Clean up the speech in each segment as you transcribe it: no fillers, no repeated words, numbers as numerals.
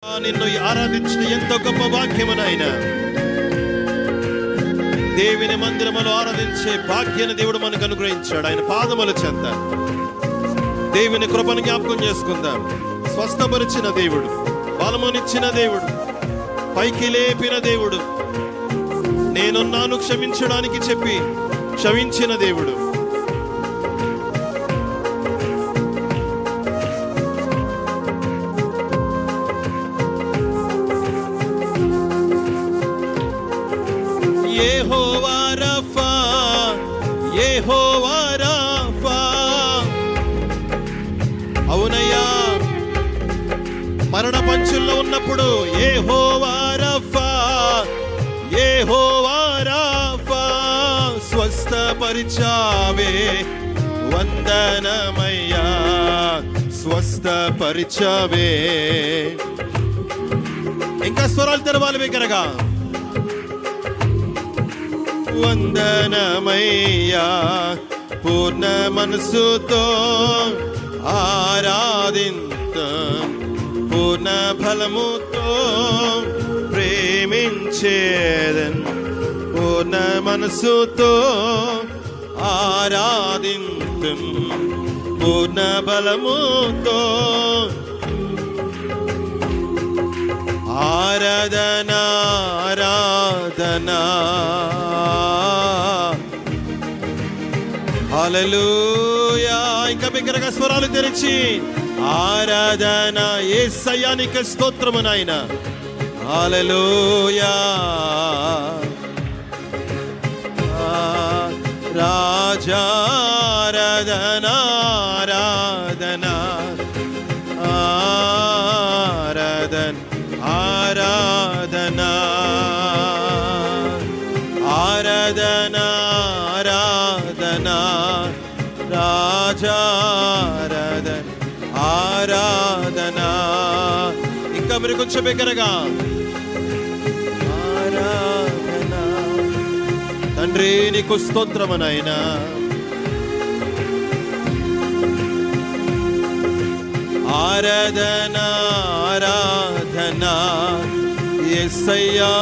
నిన్ను ఆరాధించిన ఎంతో గొప్ప భాగ్యము నాయన. దేవుని మందిరములో ఆరాధించే భాగ్యాన్ని దేవుడు మనకు అనుగ్రహించాడు. ఆయన పాదముల చెంత దేవుని కృపను జ్ఞాపకం చేసుకుందాం. స్వస్థపరిచిన దేవుడు, బలమునిచ్చిన దేవుడు, పైకి లేపిన దేవుడు, నేనున్నాను క్షమించడానికి చెప్పి క్షమించిన దేవుడు. యెహోవా రఫా, యెహోవా రఫా. అవునయ్యా, మరణ పంచుల్లో ఉన్నప్పుడు యెహోవా రఫా, యెహోవా రఫా. స్వస్థపరిచావే, వందనమయ్యా, స్వస్థపరిచావే. ఇంకా స్వరాలు తెరవాలి బిగ్గరగా. వందనమయ్యా, పూర్ణ మనసుతో ఆరాధింతం, పూర్ణ బలముతో ప్రేమించేదన్, పూర్ణ మనసుతో ఆరాధింతం, పూర్ణ బలముతో. ఆరాధనా ఆరాధనా, హల్లెలూయా. ఇంకా బిగ్గరగా స్వరాలు తెరిచి ఆరాధన యేసయ్యా నీకు స్తోత్రము నాయన. హల్లెలూయా. రాజా ఆరాధనా ఆరాధనా ఆరాధన ఆరాధనా ఆరాధనా ఆరాధనా, రాజారాధన ఆరాధనా. ఇంకా మీరు కొంచెం బిగ్గరగా ఆరాధనా. తండ్రి నీకు స్తోత్రము నాయనా. ఆరాధనా ఆరాధనా, యేసయ్యా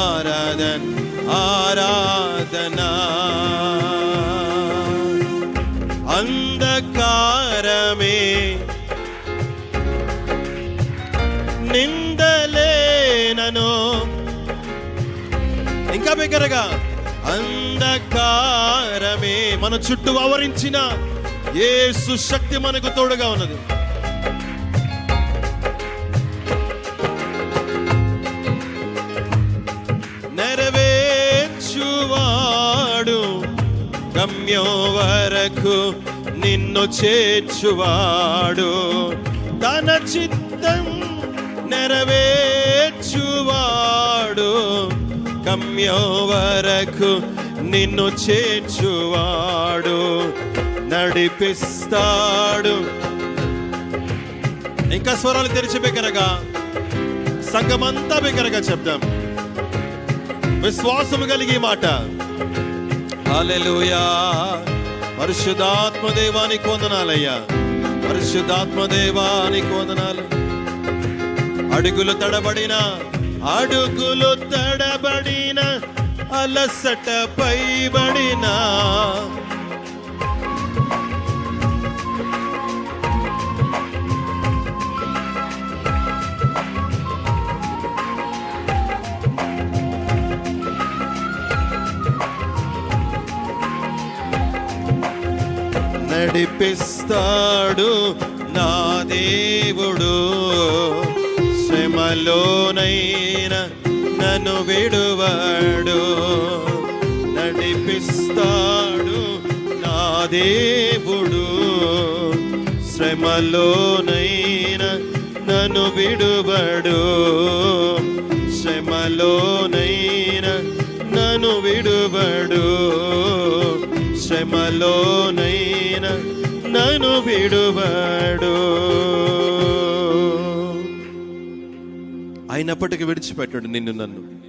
ఆరాధన ఆరాధనా. అంధకారమే నిందలేనను. ఇంకా బిగ్గరగా. అంధకారమే మన చుట్టూ ఆవరించిన యేసు శక్తి మనకు తోడుగా ఉన్నది. నెరవేర్చువాడు, గమ్యం వరకు నిన్ను చేర్చువాడు. తన చిత్తం నెరవేర్చువాడు, గమ్యం వరకు నిన్ను చేర్చువాడు. నడిపిస్తాడు. ఇంకా స్వరాలు తెరిచి బిగ్గరగా, సంఘమంతా బిగ్గరగా చెప్దాం. విశ్వాసము కలిగి మాట. హల్లెలూయా. పరిశుద్ధాత్మ దేవానికి వందనాలయ్యా, పరిశుద్ధాత్మ దేవానికి వందనాలు. అడుగులు తడబడిన అలసట పైబడిన, నడిపిస్తాడు నా దేవుడు. శ్రమలోనైనా నన్ను విడువడు. నడిపిస్తాడు నా దేవుడు. శ్రమలోనైనా నన్ను విడువడు. శ్రమలోనైనా నన్ను విడువడు. శ్రమలోనైనా నన్ను విడువడు. అయినప్పటికీ విడిచిపెట్టాడు నిన్ను నన్ను.